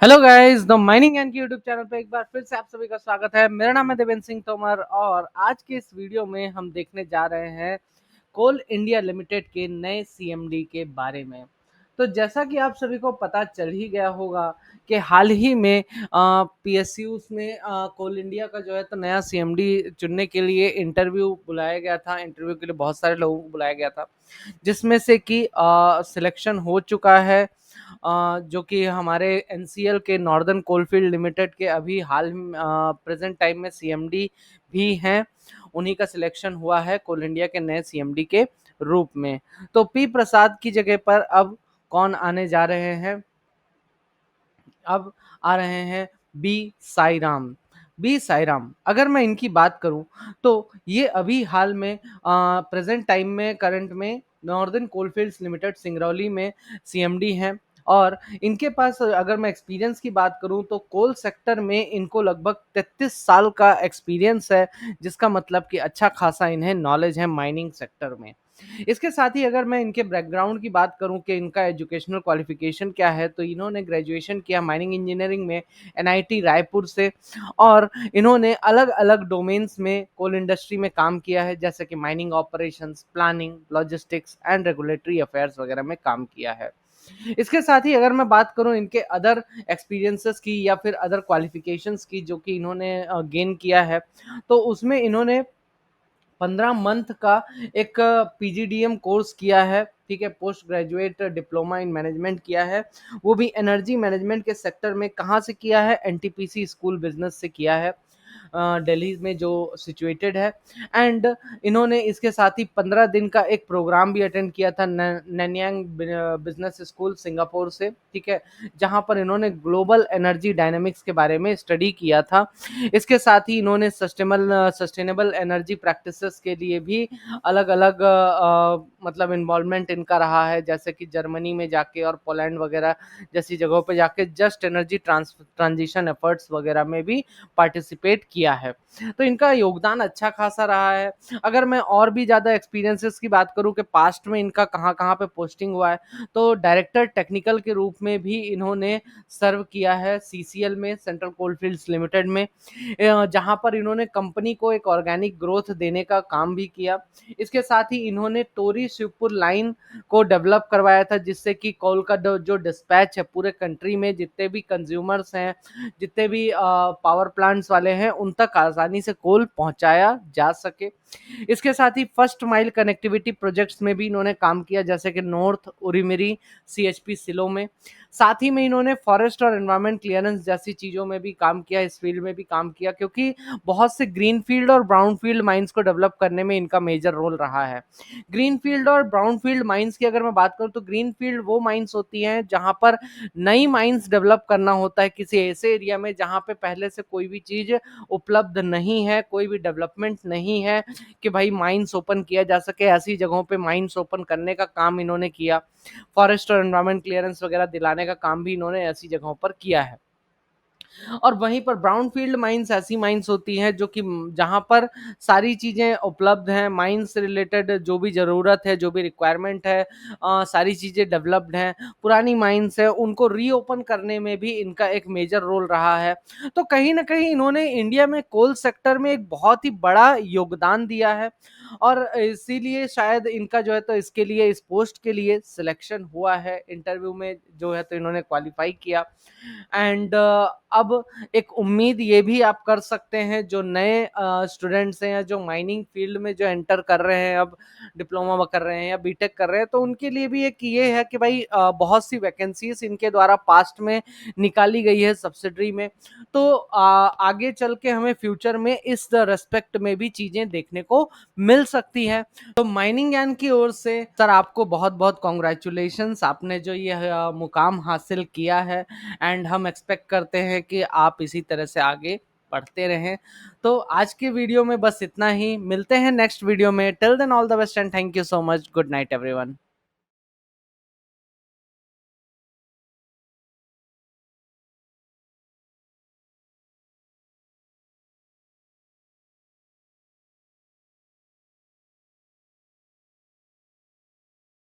Hello guys, the mining and YouTube channel पे एक बार फिर से आप सभी का स्वागत है। मेरा नाम है देवेंद्र सिंह तोमर और आज के इस वीडियो में हम देखने जा रहे हैं कोल इंडिया लिमिटेड के नए सीएमडी के बारे में। तो जैसा कि आप सभी को पता चल ही गया होगा कि हाल ही में पीएसयूज में कोल इंडिया का जो है तो नया सीएमडी चुनने के लिए इंटरव्यू बुलाया गया था। इंटरव्यू के लिए बहुत सारे लोगों को बुलाया गया था, जिसमें से कि सिलेक्शन हो चुका है। जो कि हमारे एनसीएल के नॉर्दर्न कोलफील्ड लिमिटेड के अभी हाल प्रेजेंट टाइम में सीएमडी भी हैं। उन्हीं का सिलेक्शन हुआ है कोल इंडिया के नए सीएमडी के रूप में। तो पी प्रसाद की जगह पर अब कौन आने जा रहे हैं? अब आ रहे हैं बी साईराम। बी साईराम, अगर मैं इनकी बात करूं तो ये अभी हाल में प्रेजेंट टाइम में करंट में नॉर्दर्न कोलफील्ड्स लिमिटेड सिंगरौली में सीएमडी हैं। और इनके पास अगर मैं एक्सपीरियंस की बात करूं तो कोल सेक्टर में इनको लगभग 33 साल का एक्सपीरियंस है, जिसका मतलब कि अच्छा खासा इन्हें नॉलेज है माइनिंग सेक्टर में। इसके साथ ही अगर मैं इनके बैकग्राउंड की बात करूं कि इनका एजुकेशनल क्वालिफिकेशन क्या है, तो इन्होंने ग्रेजुएशन किया माइनिंग इंजीनियरिंग में एनआईटी रायपुर से। और इन्होंने अलग अलग डोमेन्स में कोल इंडस्ट्री में काम किया है, जैसे कि mining operations, planning, logistics and regulatory affairs वगैरह में काम किया है। इसके साथ ही अगर मैं बात करूं इनके अदर एक्सपीरियंसेस की या फिर अदर क्वालिफिकेशंस की जो कि इन्होंने गेन किया है, तो उसमें इन्होंने 15 मंथ का एक पीजीडीएम कोर्स किया है। ठीक है, post graduate diploma in management किया है, वो भी एनर्जी मैनेजमेंट के सेक्टर में। कहाँ से किया है? एनटीपीसी स्कूल बिजनेस से किया है, दिल्ली में जो सिचुएटेड है। एंड इन्होंने इसके साथ ही 15 दिन का एक प्रोग्राम भी अटेंड किया था नैन्यांग बिजनेस स्कूल सिंगापुर से। ठीक है, जहां पर इन्होंने ग्लोबल एनर्जी डायनेमिक्स के बारे में स्टडी किया था। इसके साथ ही इन्होंने सस्टेनेबल एनर्जी प्रैक्टिसेस के लिए भी अलग अलग मतलब इन्वॉल्वमेंट इनका रहा है, जैसे कि जर्मनी में जाके और पोलैंड वगैरह जैसी जगहों पे जाके जस्ट एनर्जी ट्रांजिशन एफर्ट्स वगैरह में भी पार्टिसिपेट किया है। तो इनका योगदान अच्छा खासा रहा है। अगर मैं और भी ज़्यादा एक्सपीरियंसेस की बात करूं कि पास्ट में इनका कहाँ कहाँ पे पोस्टिंग हुआ है, तो डायरेक्टर टेक्निकल के रूप में भी इन्होंने सर्व किया है सीसीएल में, सेंट्रल कोलफील्ड्स लिमिटेड में, जहां पर इन्होंने कंपनी को एक ऑर्गेनिक ग्रोथ देने का काम भी किया। इसके साथ ही इन्होंने टोरी शिवपुर लाइन को डेवलप करवाया था, जिससे कि कोल का जो डिस्पैच है पूरे कंट्री में जितने भी कंज्यूमर्स हैं, जितने भी पावर प्लांट्स वाले हैं, उन तक आसानी से कोल पहुंचाया जा सके। इसके साथ ही फर्स्ट माइल कनेक्टिविटी प्रोजेक्ट्स में भी इन्होंने काम किया, जैसे कि नॉर्थ उरीमिरी सीएचपी सिलो में। साथ ही में इन्होंने फॉरेस्ट और एनवायरमेंट क्लियरेंस जैसी चीज़ों में भी काम किया, इस फील्ड में भी काम किया, क्योंकि बहुत से ग्रीन फील्ड और ब्राउन फील्ड माइंस को डेवलप करने में इनका मेजर रोल रहा है। ग्रीन फील्ड और ब्राउन फील्ड माइंस की अगर मैं बात करूं तो ग्रीन फील्ड वो माइंस होती हैं जहां पर नई माइंस डेवलप करना होता है किसी ऐसे एरिया में जहां पे पहले से कोई भी चीज़ उपलब्ध नहीं है, कोई भी डेवलपमेंट नहीं है कि भाई माइंस ओपन किया जा सके। ऐसी जगहों पे माइंस ओपन करने का काम इन्होंने किया। फॉरेस्ट और एनवायरमेंट क्लियरेंस वगैरह दिलाने का काम भी इन्होंने ऐसी जगहों पर किया है। और वहीं पर ब्राउन फील्ड माइंस ऐसी माइंस होती हैं जो कि जहां पर सारी चीज़ें उपलब्ध हैं, माइंस से रिलेटेड जो भी ज़रूरत है, जो भी रिक्वायरमेंट है, सारी चीज़ें डेवलप्ड हैं। पुरानी माइंस है उनको रीओपन करने में भी इनका एक मेजर रोल रहा है। तो कहीं ना कहीं इन्होंने इंडिया में कोल सेक्टर में एक बहुत ही बड़ा योगदान दिया है, और इसीलिए शायद इनका जो है तो इसके लिए, इस पोस्ट के लिए सिलेक्शन हुआ है। इंटरव्यू में जो है तो इन्होंने क्वालिफाई किया। एंड अब एक उम्मीद ये भी आप कर सकते हैं, जो नए स्टूडेंट्स हैं या जो माइनिंग फील्ड में जो एंटर कर रहे हैं, अब डिप्लोमा कर रहे हैं या बीटेक कर रहे हैं, तो उनके लिए भी एक ये है कि भाई बहुत सी वैकेंसीज इनके द्वारा पास्ट में निकाली गई है सब्सिडरी में। तो आगे चल के हमें फ्यूचर में इस रेस्पेक्ट में भी चीजें देखने को मिल सकती है। तो माइनिंग ज्ञान की ओर से सर आपको बहुत बहुत कॉन्ग्रेचुलेशंस, आपने जो ये मुकाम हासिल किया है। एंड हम एक्सपेक्ट करते हैं कि आप इसी तरह से आगे बढ़ते रहें। तो आज के वीडियो में बस इतना ही, मिलते हैं नेक्स्ट वीडियो में। Till then all the best and thank you so much. Good night everyone.